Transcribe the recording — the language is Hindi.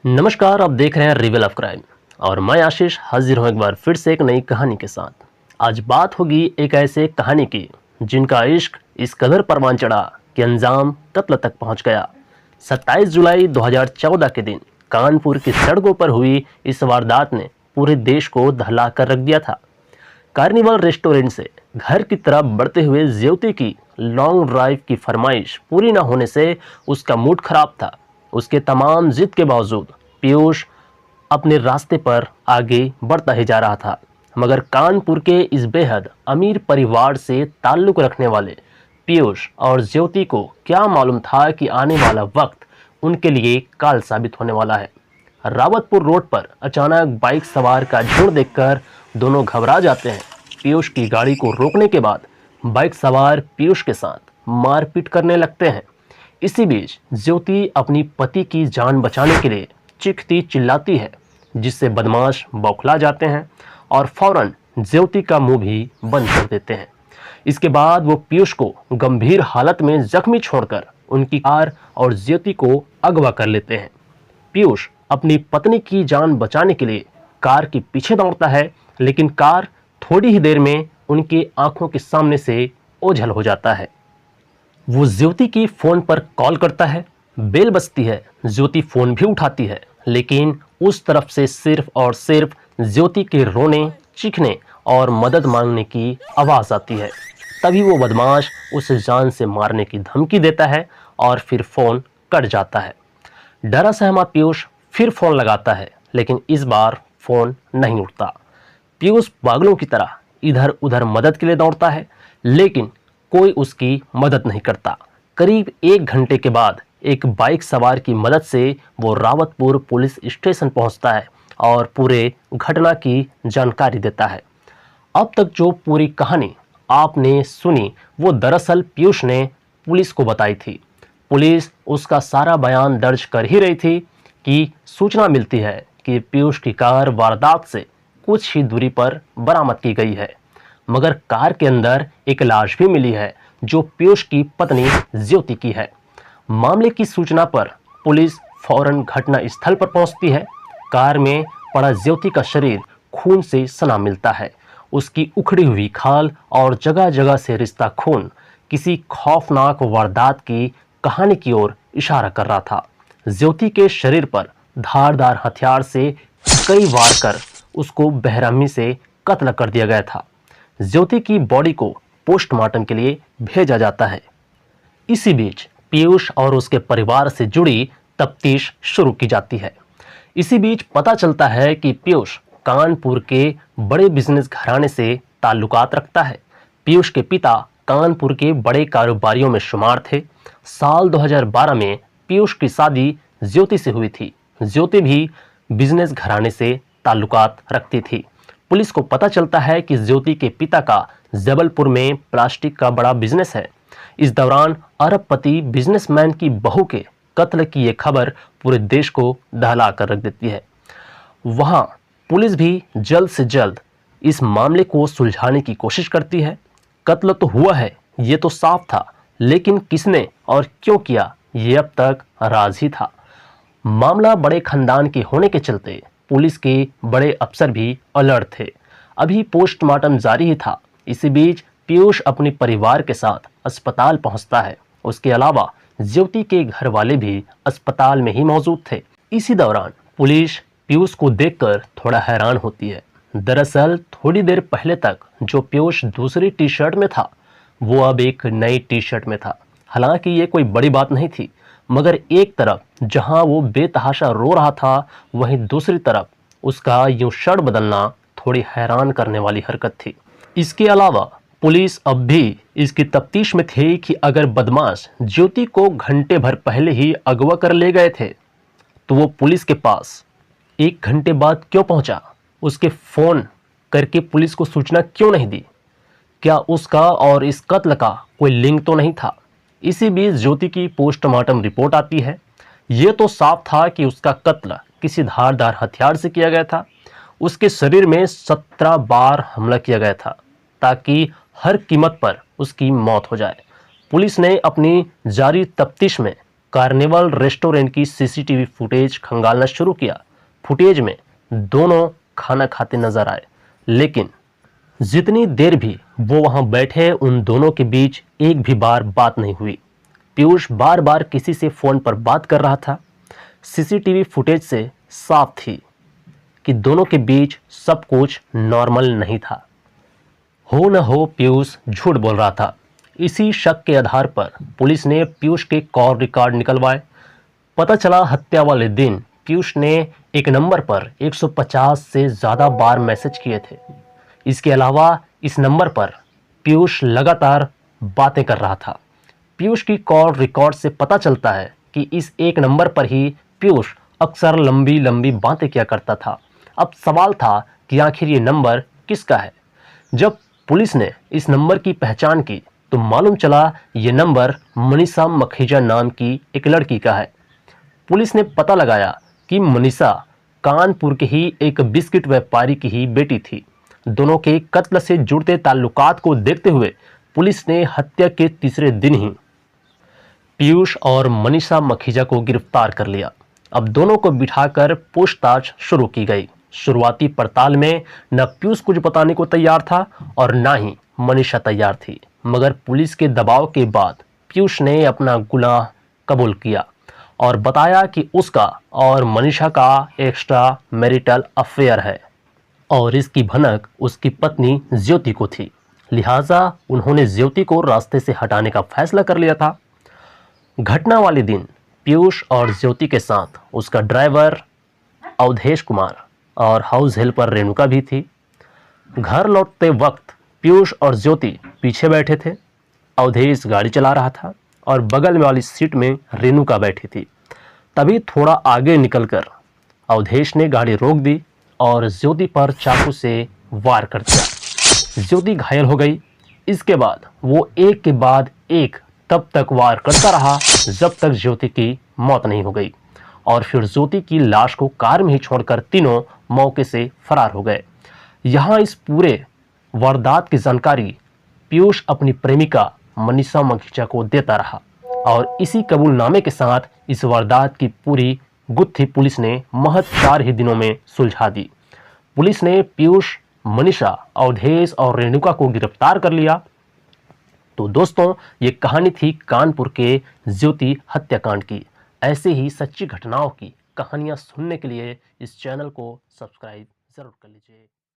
नमस्कार, आप देख रहे हैं रिवेल ऑफ क्राइम और मैं आशीष हाजिर हूं एक बार फिर से एक नई कहानी के साथ। आज बात होगी एक ऐसे कहानी की जिनका इश्क इस कदर परवान चढ़ा कि अंजाम कत्ल तक पहुंच गया। 27 जुलाई 2014 के दिन कानपुर की सड़कों पर हुई इस वारदात ने पूरे देश को दहला कर रख दिया था। कार्निवल रेस्टोरेंट से घर की तरफ बढ़ते हुए ज्योति की लॉन्ग ड्राइव की फरमाइश पूरी न होने से उसका मूड खराब था। उसके तमाम जिद के बावजूद पीयूष अपने रास्ते पर आगे बढ़ता ही जा रहा था, मगर कानपुर के इस बेहद अमीर परिवार से ताल्लुक रखने वाले पीयूष और ज्योति को क्या मालूम था कि आने वाला वक्त उनके लिए काल साबित होने वाला है। रावतपुर रोड पर अचानक बाइक सवार का झुंड देखकर दोनों घबरा जाते हैं। पीयूष की गाड़ी को रोकने के बाद बाइक सवार पीयूष के साथ मारपीट करने लगते हैं। इसी बीच ज्योति अपनी पति की जान बचाने के लिए चीखती चिल्लाती है, जिससे बदमाश बौखला जाते हैं और फौरन ज्योति का मुंह भी बंद कर देते हैं। इसके बाद वो पीयूष को गंभीर हालत में जख्मी छोड़कर उनकी कार और ज्योति को अगवा कर लेते हैं। पीयूष अपनी पत्नी की जान बचाने के लिए कार के पीछे दौड़ता है, लेकिन कार थोड़ी ही देर में उनकी आंखों के सामने से ओझल हो जाता है। वो ज्योति की फोन पर कॉल करता है, बेल बजती है। ज्योति फोन भी उठाती है, लेकिन उस तरफ से सिर्फ और सिर्फ ज्योति के रोने, चीखने और मदद मांगने की आवाज आती है। तभी वो बदमाश उसे जान से मारने की धमकी देता है और फिर फोन कट जाता है। डरा सहमा पीयूष फिर फोन लगाता है, लेकिन इस बार फोन नहीं उठता। पीयूष पागलों की तरह इधर उधर मदद के लिए दौड़ता है, लेकिन कोई उसकी मदद नहीं करता। करीब 1 घंटे के बाद एक बाइक सवार की मदद से वो रावतपुर पुलिस स्टेशन पहुंचता है और पूरे घटना की जानकारी देता है। अब तक जो पूरी कहानी आपने सुनी वो दरअसल पीयूष ने पुलिस को बताई थी। पुलिस उसका सारा बयान दर्ज कर ही रही थी कि सूचना मिलती है कि पीयूष की कार वारदात से कुछ ही दूरी पर बरामद की गई है, मगर कार के अंदर एक लाश भी मिली है जो पीयूष की पत्नी ज्योति की है। मामले की सूचना पर पुलिस फौरन घटना स्थल पर पहुंचती है। कार में पड़ा ज्योति का शरीर खून से सना मिलता है। उसकी उखड़ी हुई खाल और जगह जगह से रिश्ता खून किसी खौफनाक वारदात की कहानी की ओर इशारा कर रहा था। ज्योति के शरीर पर धारदार हथियार से कई वार कर उसको बेरहमी से कत्ल कर दिया गया था। ज्योति की बॉडी को पोस्टमार्टम के लिए भेजा जाता है। इसी बीच पीयूष और उसके परिवार से जुड़ी तफ्तीश शुरू की जाती है। इसी बीच पता चलता है कि पीयूष कानपुर के बड़े बिजनेस घराने से ताल्लुकात रखता है। पीयूष के पिता कानपुर के बड़े कारोबारियों में शुमार थे। साल 2012 में पीयूष की शादी ज्योति से हुई थी। ज्योति भी बिजनेस घराने से ताल्लुकात रखती थी। पुलिस को पता चलता है कि ज्योति के पिता का जबलपुर में प्लास्टिक का बड़ा बिजनेस है। इस दौरान अरबपति बिजनेसमैन की बहू के कत्ल की यह खबर पूरे देश को दहला कर रख देती है। वहां पुलिस भी जल्द से जल्द इस मामले को सुलझाने की कोशिश करती है। कत्ल तो हुआ है, ये तो साफ था, लेकिन किसने और क्यों किया ये अब तक राज ही था। मामला बड़े खानदान के होने के चलते पुलिस के बड़े अफसर भी अलर्ट थे। अभी पोस्टमार्टम जारी ही था। इसी बीच पीयूष अपने परिवार के साथ अस्पताल पहुंचता है। उसके अलावा ज्योति के घर वाले भी अस्पताल में ही मौजूद थे। इसी दौरान पुलिस पीयूष को देखकर थोड़ा हैरान होती है। दरअसल थोड़ी देर पहले तक जो पीयूष दूसरी टी शर्ट में था, वो अब एक नई टी शर्ट में था। हालांकि ये कोई बड़ी बात नहीं थी, मगर एक तरफ जहां वो बेतहाशा रो रहा था, वहीं दूसरी तरफ उसका यूं शर्ट बदलना थोड़ी हैरान करने वाली हरकत थी। इसके अलावा पुलिस अब भी इसकी तफ्तीश में थी कि अगर बदमाश ज्योति को घंटे भर पहले ही अगवा कर ले गए थे, तो वो पुलिस के पास 1 घंटे बाद क्यों पहुंचा? उसके फोन करके पुलिस को सूचना क्यों नहीं दी? क्या उसका और इस कत्ल का कोई लिंक तो नहीं था? इसी बीच ज्योति की पोस्टमार्टम रिपोर्ट आती है। ये तो साफ था कि उसका कत्ल किसी धारदार हथियार से किया गया था। उसके शरीर में 17 बार हमला किया गया था ताकि हर कीमत पर उसकी मौत हो जाए। पुलिस ने अपनी जारी तफ्तीश में कार्निवल रेस्टोरेंट की सीसीटीवी फुटेज खंगालना शुरू किया। फुटेज में दोनों खाना खाते नजर आए, लेकिन जितनी देर भी वो वहां बैठे उन दोनों के बीच एक भी बार बात नहीं हुई। पीयूष बार बार किसी से फोन पर बात कर रहा था। सीसीटीवी फुटेज से साफ थी कि दोनों के बीच सब कुछ नॉर्मल नहीं था। हो न हो पीयूष झूठ बोल रहा था। इसी शक के आधार पर पुलिस ने पीयूष के कॉल रिकॉर्ड निकलवाए। पता चला हत्या वाले दिन पीयूष ने एक नंबर पर 150 से ज़्यादा बार मैसेज किए थे। इसके अलावा इस नंबर पर पीयूष लगातार बातें कर रहा था। पीयूष की कॉल रिकॉर्ड से पता चलता है कि इस एक नंबर पर ही पीयूष अक्सर लंबी लंबी बातें किया करता था। अब सवाल था कि आखिर ये नंबर किसका है। जब पुलिस ने इस नंबर की पहचान की तो मालूम चला ये नंबर मनीषा मखीजा नाम की एक लड़की का है। पुलिस ने पता लगाया कि मनीषा कानपुर के ही एक बिस्किट व्यापारी की ही बेटी थी। दोनों के कत्ल से जुड़ते ताल्लुकात को देखते हुए पुलिस ने हत्या के तीसरे दिन ही पीयूष और मनीषा मखीजा को गिरफ्तार कर लिया। अब दोनों को बिठाकर पूछताछ शुरू की गई। शुरुआती पड़ताल में न पीयूष कुछ बताने को तैयार था और न ही मनीषा तैयार थी, मगर पुलिस के दबाव के बाद पीयूष ने अपना गुनाह कबूल किया और बताया कि उसका और मनीषा का एक्स्ट्रा मैरिटल अफेयर है और इसकी भनक उसकी पत्नी ज्योति को थी। लिहाजा उन्होंने ज्योति को रास्ते से हटाने का फैसला कर लिया था। घटना वाले दिन पीयूष और ज्योति के साथ उसका ड्राइवर अवधेश कुमार और हाउस हेल्पर रेणुका भी थी। घर लौटते वक्त पीयूष और ज्योति पीछे बैठे थे। अवधेश गाड़ी चला रहा था और बगल में वाली सीट में रेणुका बैठी थी। तभी थोड़ा आगे निकलकर अवधेश ने गाड़ी रोक दी और ज्योति पर चाकू से वार कर दिया। ज्योति घायल हो गई। इसके बाद वो एक के बाद एक तब तक वार करता रहा जब तक ज्योति की मौत नहीं हो गई और फिर ज्योति की लाश को कार में ही छोड़कर तीनों मौके से फरार हो गए। यहाँ इस पूरे वारदात की जानकारी पीयूष अपनी प्रेमिका मनीषा मखीजा को देता रहा और इसी कबूलनामे के साथ इस वारदात की पूरी गुत्थी पुलिस ने महज 4 ही दिनों में सुलझा दी। पुलिस ने पीयूष, मनीषा, अवधेश और रेणुका को गिरफ्तार कर लिया। तो दोस्तों, ये कहानी थी कानपुर के ज्योति हत्याकांड की। ऐसे ही सच्ची घटनाओं की कहानियां सुनने के लिए इस चैनल को सब्सक्राइब जरूर कर लीजिए।